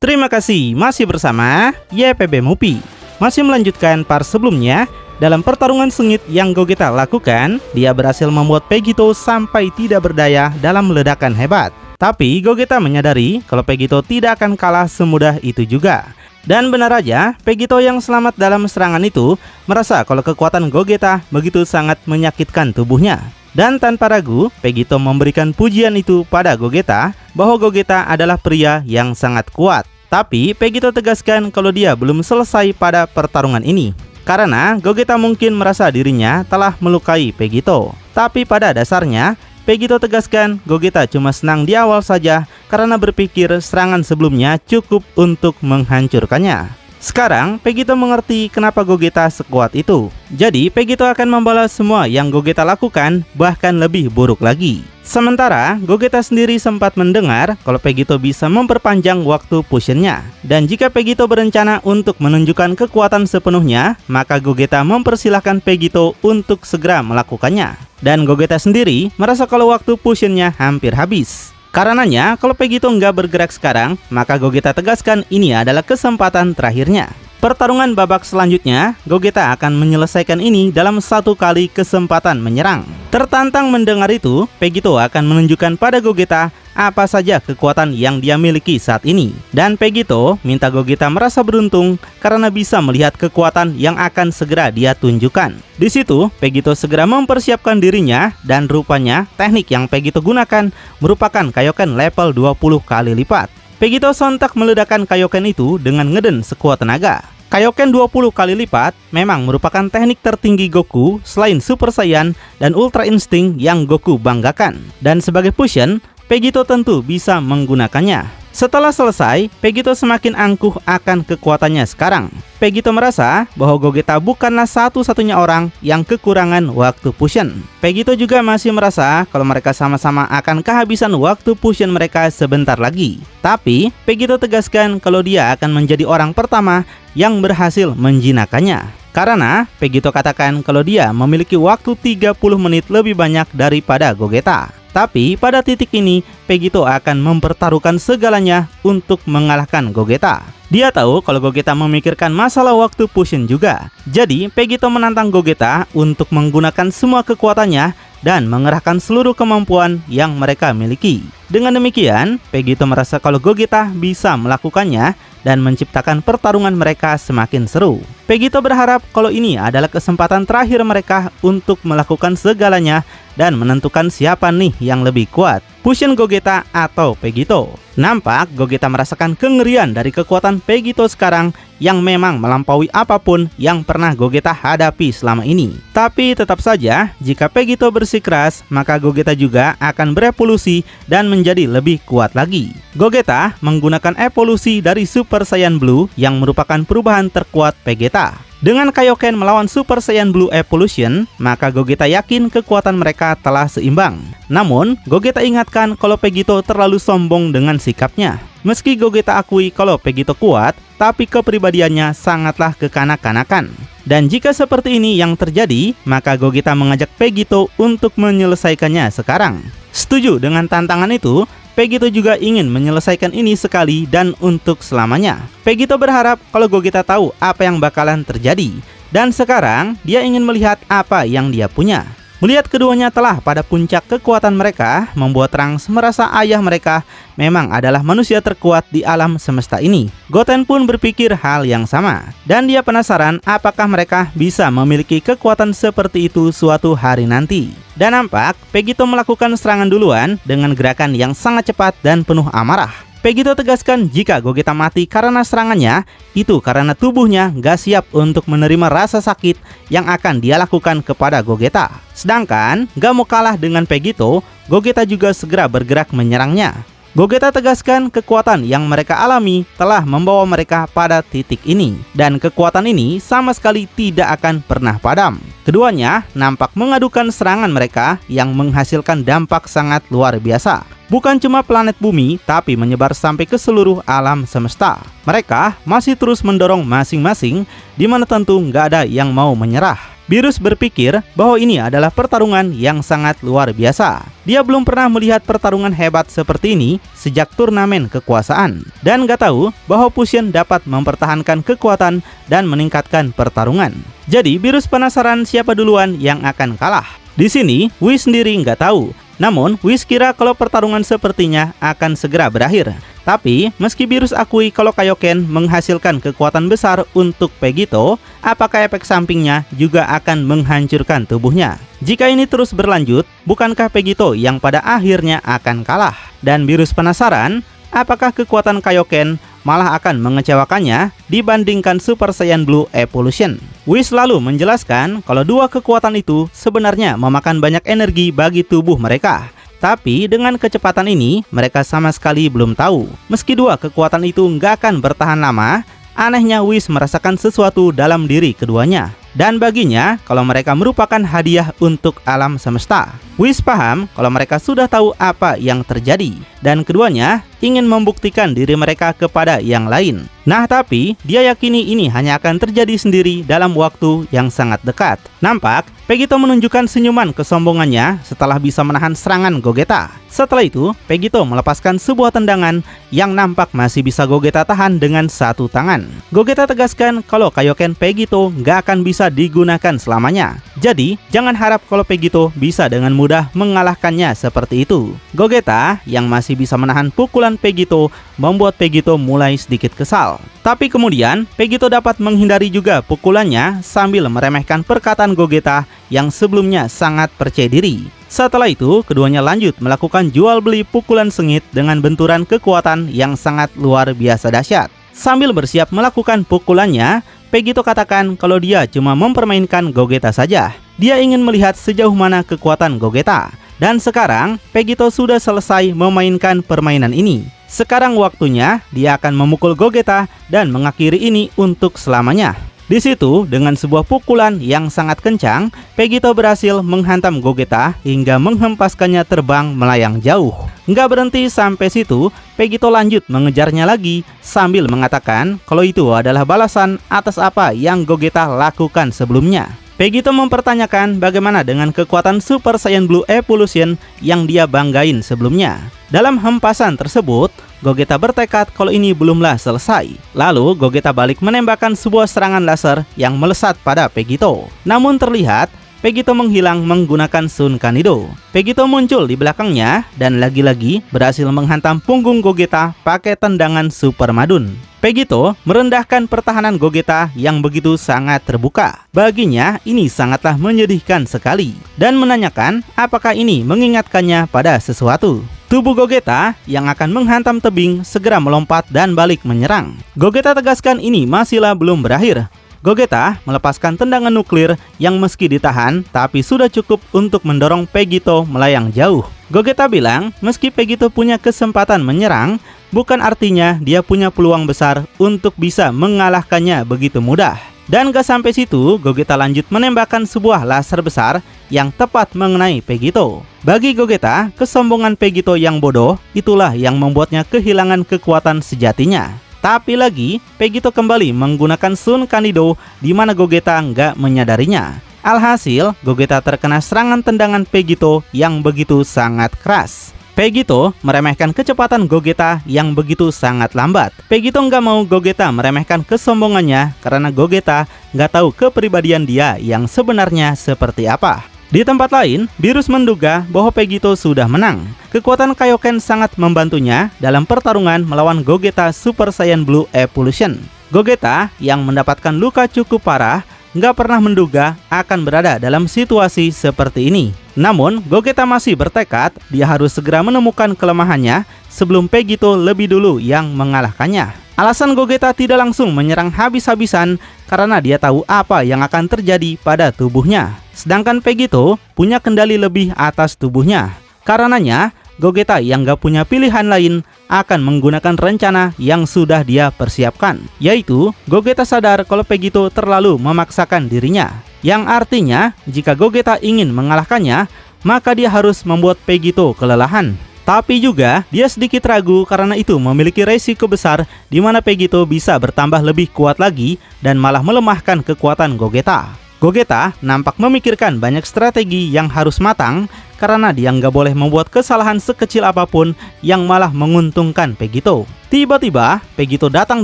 Terima kasih masih bersama YPB Movie. Masih melanjutkan part sebelumnya. Dalam pertarungan sengit yang Gogeta lakukan, dia berhasil membuat Vegito sampai tidak berdaya dalam ledakan hebat. Tapi Gogeta menyadari kalau Vegito tidak akan kalah semudah itu juga. Dan benar aja, Vegito yang selamat dalam serangan itu merasa kalau kekuatan Gogeta begitu sangat menyakitkan tubuhnya. Dan tanpa ragu, Vegito memberikan pujian itu pada Gogeta bahwa Gogeta adalah pria yang sangat kuat. Tapi Vegito tegaskan kalau dia belum selesai pada pertarungan ini, karena Gogeta mungkin merasa dirinya telah melukai Vegito. Tapi pada dasarnya, Vegito tegaskan Gogeta cuma senang di awal saja karena berpikir serangan sebelumnya cukup untuk menghancurkannya. Sekarang Vegito mengerti kenapa Gogeta sekuat itu. Jadi Vegito akan membalas semua yang Gogeta lakukan, bahkan lebih buruk lagi. Sementara Gogeta sendiri sempat mendengar kalau Vegito bisa memperpanjang waktu fusionnya. Dan jika Vegito berencana untuk menunjukkan kekuatan sepenuhnya, maka Gogeta mempersilahkan Vegito untuk segera melakukannya. Dan Gogeta sendiri merasa kalau waktu fusionnya hampir habis. Karenanya, kalau Vegito nggak bergerak sekarang, maka Gogeta tegaskan ini adalah kesempatan terakhirnya. Pertarungan babak selanjutnya, Gogeta akan menyelesaikan ini dalam satu kali kesempatan menyerang. Tertantang mendengar itu, Vegito akan menunjukkan pada Gogeta apa saja kekuatan yang dia miliki saat ini. Dan Vegito minta Gogeta merasa beruntung karena bisa melihat kekuatan yang akan segera dia tunjukkan. Di situ, Vegito segera mempersiapkan dirinya dan rupanya teknik yang Vegito gunakan merupakan Kaioken level 20 kali lipat. Vegito sontak meledakkan Kaioken itu dengan ngeden sekuat tenaga. Kaioken 20 kali lipat memang merupakan teknik tertinggi Goku selain Super Saiyan dan Ultra Instinct yang Goku banggakan. Dan sebagai fusion, Vegito tentu bisa menggunakannya. Setelah selesai, Vegito semakin angkuh akan kekuatannya sekarang. Vegito merasa bahwa Gogeta bukanlah satu-satunya orang yang kekurangan waktu fusion. Vegito juga masih merasa kalau mereka sama-sama akan kehabisan waktu fusion mereka sebentar lagi. Tapi, Vegito tegaskan kalau dia akan menjadi orang pertama yang berhasil menjinakkannya. Karena Vegito katakan kalau dia memiliki waktu 30 menit lebih banyak daripada Gogeta. Tapi pada titik ini, Vegito akan mempertaruhkan segalanya untuk mengalahkan Gogeta. Dia tahu kalau Gogeta memikirkan masalah waktu fusion juga. Jadi, Vegito menantang Gogeta untuk menggunakan semua kekuatannya dan mengerahkan seluruh kemampuan yang mereka miliki. Dengan demikian, Vegito merasa kalau Gogeta bisa melakukannya dan menciptakan pertarungan mereka semakin seru. Vegito berharap kalau ini adalah kesempatan terakhir mereka untuk melakukan segalanya dan menentukan siapa nih yang lebih kuat, fusion Gogeta atau Vegito. Nampak Gogeta merasakan kengerian dari kekuatan Vegito sekarang yang memang melampaui apapun yang pernah Gogeta hadapi selama ini. Tapi tetap saja, jika Vegito bersikeras, maka Gogeta juga akan berevolusi dan menjadi lebih kuat lagi. Gogeta menggunakan evolusi dari Super Saiyan Blue yang merupakan perubahan terkuat Vegeta. Dengan Kaioken melawan Super Saiyan Blue Evolution, maka Gogeta yakin kekuatan mereka telah seimbang. Namun, Gogeta ingatkan kalau Vegito terlalu sombong dengan sikapnya. Meski Gogeta akui kalau Vegito kuat, tapi kepribadiannya sangatlah kekanak-kanakan. Dan jika seperti ini yang terjadi, maka Gogeta mengajak Vegito untuk menyelesaikannya sekarang. Setuju dengan tantangan itu, Vegito juga ingin menyelesaikan ini sekali dan untuk selamanya. Vegito berharap kalau Gogeta tahu apa yang bakalan terjadi. Dan sekarang dia ingin melihat apa yang dia punya. Melihat keduanya telah pada puncak kekuatan mereka, membuat Trunks merasa ayah mereka memang adalah manusia terkuat di alam semesta ini. Goten pun berpikir hal yang sama. Dan dia penasaran apakah mereka bisa memiliki kekuatan seperti itu suatu hari nanti. Dan nampak Vegito melakukan serangan duluan dengan gerakan yang sangat cepat dan penuh amarah. Vegito tegaskan jika Gogeta mati karena serangannya, itu karena tubuhnya gak siap untuk menerima rasa sakit yang akan dia lakukan kepada Gogeta. Sedangkan gak mau kalah dengan Vegito, Gogeta juga segera bergerak menyerangnya. Gogeta tegaskan kekuatan yang mereka alami telah membawa mereka pada titik ini. Dan kekuatan ini sama sekali tidak akan pernah padam. Keduanya nampak mengadukan serangan mereka yang menghasilkan dampak sangat luar biasa. Bukan cuma planet bumi, tapi menyebar sampai ke seluruh alam semesta. Mereka masih terus mendorong masing-masing, di mana tentu nggak ada yang mau menyerah. Beerus berpikir bahwa ini adalah pertarungan yang sangat luar biasa. Dia belum pernah melihat pertarungan hebat seperti ini sejak turnamen kekuasaan. Dan gak tahu bahwa Fusion dapat mempertahankan kekuatan dan meningkatkan pertarungan. Jadi Beerus penasaran siapa duluan yang akan kalah. Di sini Whis sendiri nggak tahu. Namun Whis kira kalau pertarungan sepertinya akan segera berakhir. Tapi, meski Beerus akui kalau Kaioken menghasilkan kekuatan besar untuk Vegito, apakah efek sampingnya juga akan menghancurkan tubuhnya? Jika ini terus berlanjut, bukankah Vegito yang pada akhirnya akan kalah? Dan Beerus penasaran, apakah kekuatan Kaioken malah akan mengecewakannya dibandingkan Super Saiyan Blue Evolution? Whis lalu menjelaskan kalau dua kekuatan itu sebenarnya memakan banyak energi bagi tubuh mereka. Tapi dengan kecepatan ini, mereka sama sekali belum tahu. Meski dua kekuatan itu nggak akan bertahan lama, anehnya Whis merasakan sesuatu dalam diri keduanya. Dan baginya, kalau mereka merupakan hadiah untuk alam semesta. Whis paham kalau mereka sudah tahu apa yang terjadi. Dan keduanya ingin membuktikan diri mereka kepada yang lain. Nah, tapi dia yakini ini hanya akan terjadi sendiri dalam waktu yang sangat dekat. Nampak, Vegito menunjukkan senyuman kesombongannya setelah bisa menahan serangan Gogeta. Setelah itu, Vegito melepaskan sebuah tendangan yang nampak masih bisa Gogeta tahan dengan satu tangan. Gogeta tegaskan kalau Kaioken Vegito nggak akan bisa digunakan selamanya. Jadi, jangan harap kalau Vegito bisa dengan mudah mengalahkannya seperti itu. Gogeta yang masih bisa menahan pukulan Vegito membuat Vegito mulai sedikit kesal. Tapi kemudian, Vegito dapat menghindari juga pukulannya sambil meremehkan perkataan Gogeta yang sebelumnya sangat percaya diri. Setelah itu, keduanya lanjut melakukan jual beli pukulan sengit dengan benturan kekuatan yang sangat luar biasa dahsyat. Sambil bersiap melakukan pukulannya, Vegito katakan kalau dia cuma mempermainkan Gogeta saja. Dia ingin melihat sejauh mana kekuatan Gogeta. Dan sekarang, Vegito sudah selesai memainkan permainan ini. Sekarang waktunya dia akan memukul Gogeta dan mengakhiri ini untuk selamanya. Di situ, dengan sebuah pukulan yang sangat kencang, Vegito berhasil menghantam Gogeta hingga menghempaskannya terbang melayang jauh. Nggak berhenti sampai situ, Vegito lanjut mengejarnya lagi sambil mengatakan kalau itu adalah balasan atas apa yang Gogeta lakukan sebelumnya. Vegito mempertanyakan bagaimana dengan kekuatan Super Saiyan Blue Evolution yang dia banggain sebelumnya. Dalam hempasan tersebut, Gogeta bertekad kalau ini belumlah selesai. Lalu Gogeta balik menembakkan sebuah serangan laser yang melesat pada Vegito. Namun terlihat Vegito menghilang menggunakan Sun Kanido. Vegito muncul di belakangnya dan lagi-lagi berhasil menghantam punggung Gogeta pakai tendangan Super Madun. Vegito merendahkan pertahanan Gogeta yang begitu sangat terbuka. Baginya ini sangatlah menyedihkan sekali dan menanyakan apakah ini mengingatkannya pada sesuatu. Tubuh Gogeta yang akan menghantam tebing segera melompat dan balik menyerang. Gogeta tegaskan ini masihlah belum berakhir. Gogeta melepaskan tendangan nuklir yang meski ditahan tapi sudah cukup untuk mendorong Vegito melayang jauh. Gogeta bilang meski Vegito punya kesempatan menyerang, bukan artinya dia punya peluang besar untuk bisa mengalahkannya begitu mudah. Dan gak sampai situ, Gogeta lanjut menembakkan sebuah laser besar yang tepat mengenai Vegito. Bagi Gogeta, kesombongan Vegito yang bodoh itulah yang membuatnya kehilangan kekuatan sejatinya. Tapi lagi, Vegito kembali menggunakan Sun Kanido di mana Gogeta nggak menyadarinya. Alhasil, Gogeta terkena serangan tendangan Vegito yang begitu sangat keras. Vegito meremehkan kecepatan Gogeta yang begitu sangat lambat. Vegito nggak mau Gogeta meremehkan kesombongannya karena Gogeta nggak tahu kepribadian dia yang sebenarnya seperti apa. Di tempat lain, Beerus menduga bahwa Vegito sudah menang. Kekuatan Kaioken sangat membantunya dalam pertarungan melawan Gogeta Super Saiyan Blue Evolution. Gogeta yang mendapatkan luka cukup parah nggak pernah menduga akan berada dalam situasi seperti ini. Namun, Gogeta masih bertekad dia harus segera menemukan kelemahannya sebelum Vegito lebih dulu yang mengalahkannya. Alasan Gogeta tidak langsung menyerang habis-habisan karena dia tahu apa yang akan terjadi pada tubuhnya. Sedangkan Vegito punya kendali lebih atas tubuhnya. Karenanya, Gogeta yang gak punya pilihan lain akan menggunakan rencana yang sudah dia persiapkan. Yaitu, Gogeta sadar kalau Vegito terlalu memaksakan dirinya. Yang artinya, jika Gogeta ingin mengalahkannya, maka dia harus membuat Vegito kelelahan. Tapi juga, dia sedikit ragu karena itu memiliki resiko besar di mana Vegito bisa bertambah lebih kuat lagi dan malah melemahkan kekuatan Gogeta. Gogeta nampak memikirkan banyak strategi yang harus matang karena dia nggak boleh membuat kesalahan sekecil apapun yang malah menguntungkan Vegito. Tiba-tiba, Vegito datang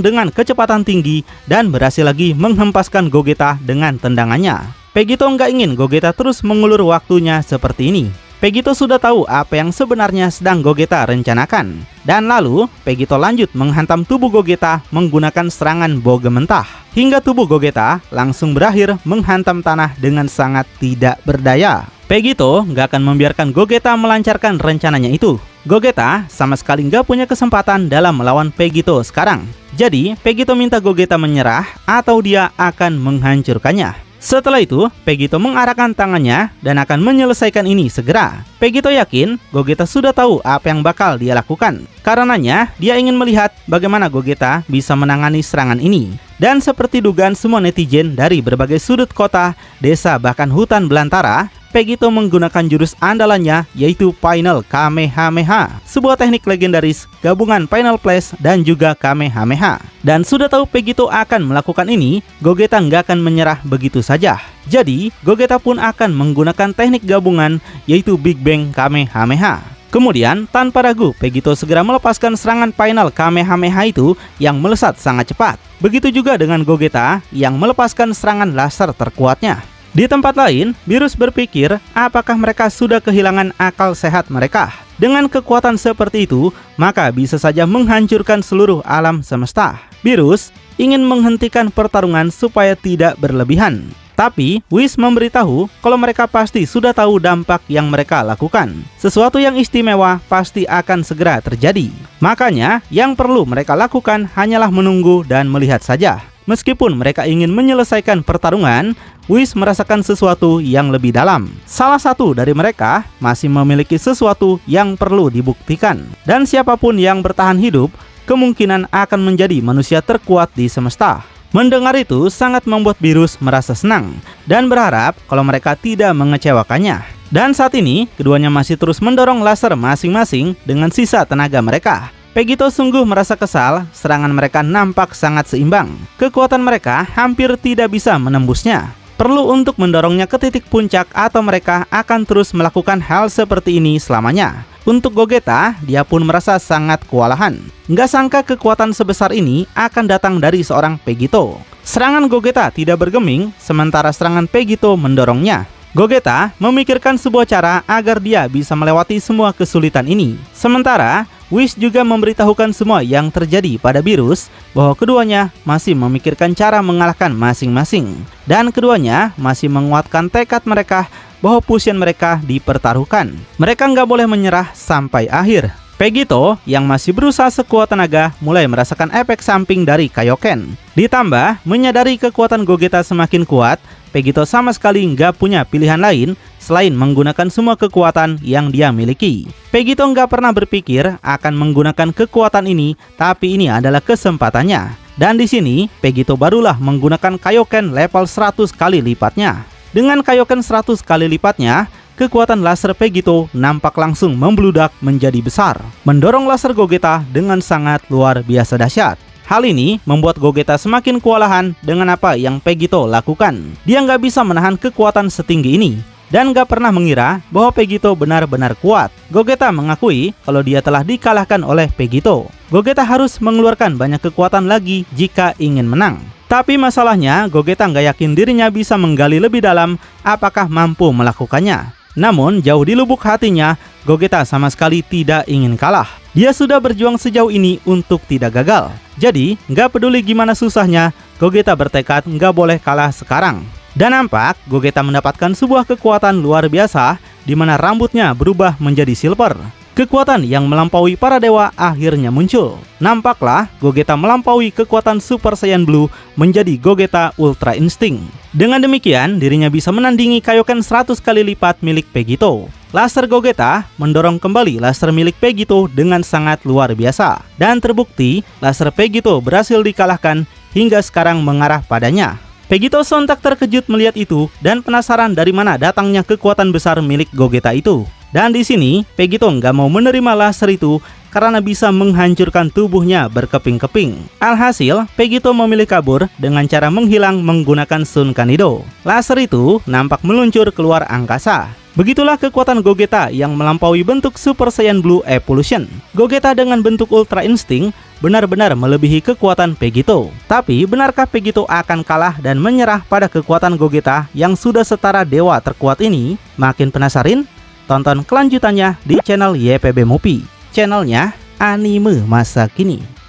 dengan kecepatan tinggi dan berhasil lagi menghempaskan Gogeta dengan tendangannya. Vegito nggak ingin Gogeta terus mengulur waktunya seperti ini. Vegito sudah tahu apa yang sebenarnya sedang Gogeta rencanakan. Dan lalu, Vegito lanjut menghantam tubuh Gogeta menggunakan serangan boge mentah. Hingga tubuh Gogeta langsung berakhir menghantam tanah dengan sangat tidak berdaya. Vegito nggak akan membiarkan Gogeta melancarkan rencananya itu. Gogeta sama sekali nggak punya kesempatan dalam melawan Vegito sekarang. Jadi, Vegito minta Gogeta menyerah atau dia akan menghancurkannya. Setelah itu, Vegito mengarahkan tangannya dan akan menyelesaikan ini segera. Vegito yakin Gogeta sudah tahu apa yang bakal dia lakukan. Karenanya, dia ingin melihat bagaimana Gogeta bisa menangani serangan ini. Dan seperti dugaan semua netizen dari berbagai sudut kota, desa, bahkan hutan belantara, Vegito menggunakan jurus andalannya yaitu Final Kamehameha, sebuah teknik legendaris gabungan Final Flash dan juga Kamehameha. Dan sudah tahu Vegito akan melakukan ini, Gogeta nggak akan menyerah begitu saja. Jadi, Gogeta pun akan menggunakan teknik gabungan yaitu Big Bang Kamehameha. Kemudian, tanpa ragu, Vegito segera melepaskan serangan Final Kamehameha itu yang melesat sangat cepat. Begitu juga dengan Gogeta yang melepaskan serangan laser terkuatnya. Di tempat lain, Beerus berpikir apakah mereka sudah kehilangan akal sehat mereka. Dengan kekuatan seperti itu, maka bisa saja menghancurkan seluruh alam semesta. Beerus ingin menghentikan pertarungan supaya tidak berlebihan. Tapi, Whis memberitahu kalau mereka pasti sudah tahu dampak yang mereka lakukan. Sesuatu yang istimewa pasti akan segera terjadi. Makanya, yang perlu mereka lakukan hanyalah menunggu dan melihat saja. Meskipun mereka ingin menyelesaikan pertarungan, Whis merasakan sesuatu yang lebih dalam. Salah satu dari mereka masih memiliki sesuatu yang perlu dibuktikan. Dan siapapun yang bertahan hidup, kemungkinan akan menjadi manusia terkuat di semesta. Mendengar itu sangat membuat Beerus merasa senang dan berharap kalau mereka tidak mengecewakannya. Dan saat ini, keduanya masih terus mendorong laser masing-masing dengan sisa tenaga mereka. Vegito sungguh merasa kesal, serangan mereka nampak sangat seimbang. Kekuatan mereka hampir tidak bisa menembusnya. Perlu untuk mendorongnya ke titik puncak atau mereka akan terus melakukan hal seperti ini selamanya. Untuk Gogeta, dia pun merasa sangat kewalahan. Nggak sangka kekuatan sebesar ini akan datang dari seorang Vegito. Serangan Gogeta tidak bergeming, sementara serangan Vegito mendorongnya. Gogeta memikirkan sebuah cara agar dia bisa melewati semua kesulitan ini. Sementara, Whis juga memberitahukan semua yang terjadi pada Beerus bahwa keduanya masih memikirkan cara mengalahkan masing-masing. Dan keduanya masih menguatkan tekad mereka bahwa fusion mereka dipertaruhkan. Mereka nggak boleh menyerah sampai akhir. Vegito yang masih berusaha sekuat tenaga mulai merasakan efek samping dari Kaioken. Ditambah, menyadari kekuatan Gogeta semakin kuat, Vegito sama sekali nggak punya pilihan lain selain menggunakan semua kekuatan yang dia miliki. Vegito nggak pernah berpikir akan menggunakan kekuatan ini, tapi ini adalah kesempatannya. Dan di sini, Vegito barulah menggunakan Kaioken level 100 kali lipatnya. Dengan Kaioken 100 kali lipatnya, kekuatan laser Vegito nampak langsung membludak menjadi besar, mendorong laser Gogeta dengan sangat luar biasa dahsyat. Hal ini membuat Gogeta semakin kewalahan dengan apa yang Vegito lakukan. Dia nggak bisa menahan kekuatan setinggi ini, dan nggak pernah mengira bahwa Vegito benar-benar kuat. Gogeta mengakui kalau dia telah dikalahkan oleh Vegito. Gogeta harus mengeluarkan banyak kekuatan lagi jika ingin menang. Tapi masalahnya, Gogeta nggak yakin dirinya bisa menggali lebih dalam apakah mampu melakukannya. Namun, jauh di lubuk hatinya, Gogeta sama sekali tidak ingin kalah. Dia sudah berjuang sejauh ini untuk tidak gagal. Jadi, nggak peduli gimana susahnya, Gogeta bertekad nggak boleh kalah sekarang. Dan nampak, Gogeta mendapatkan sebuah kekuatan luar biasa, di mana rambutnya berubah menjadi silver. Kekuatan yang melampaui para dewa akhirnya muncul. Nampaklah Gogeta melampaui kekuatan Super Saiyan Blue menjadi Gogeta Ultra Instinct. Dengan demikian, dirinya bisa menandingi Kaioken 100 kali lipat milik Vegito. Laser Gogeta mendorong kembali laser milik Vegito dengan sangat luar biasa. Dan terbukti, laser Vegito berhasil dikalahkan hingga sekarang mengarah padanya. Vegito sontak terkejut melihat itu dan penasaran dari mana datangnya kekuatan besar milik Gogeta itu. Dan di sini, Vegito nggak mau menerima laser itu karena bisa menghancurkan tubuhnya berkeping-keping. Alhasil, Vegito memilih kabur dengan cara menghilang menggunakan Sun Kanido. Laser itu nampak meluncur keluar angkasa. Begitulah kekuatan Gogeta yang melampaui bentuk Super Saiyan Blue Evolution. Gogeta dengan bentuk Ultra Instinct benar-benar melebihi kekuatan Vegito. Tapi benarkah Vegito akan kalah dan menyerah pada kekuatan Gogeta yang sudah setara dewa terkuat ini? Makin penasaran? Tonton kelanjutannya di channel YPB Movie, channelnya anime masa kini.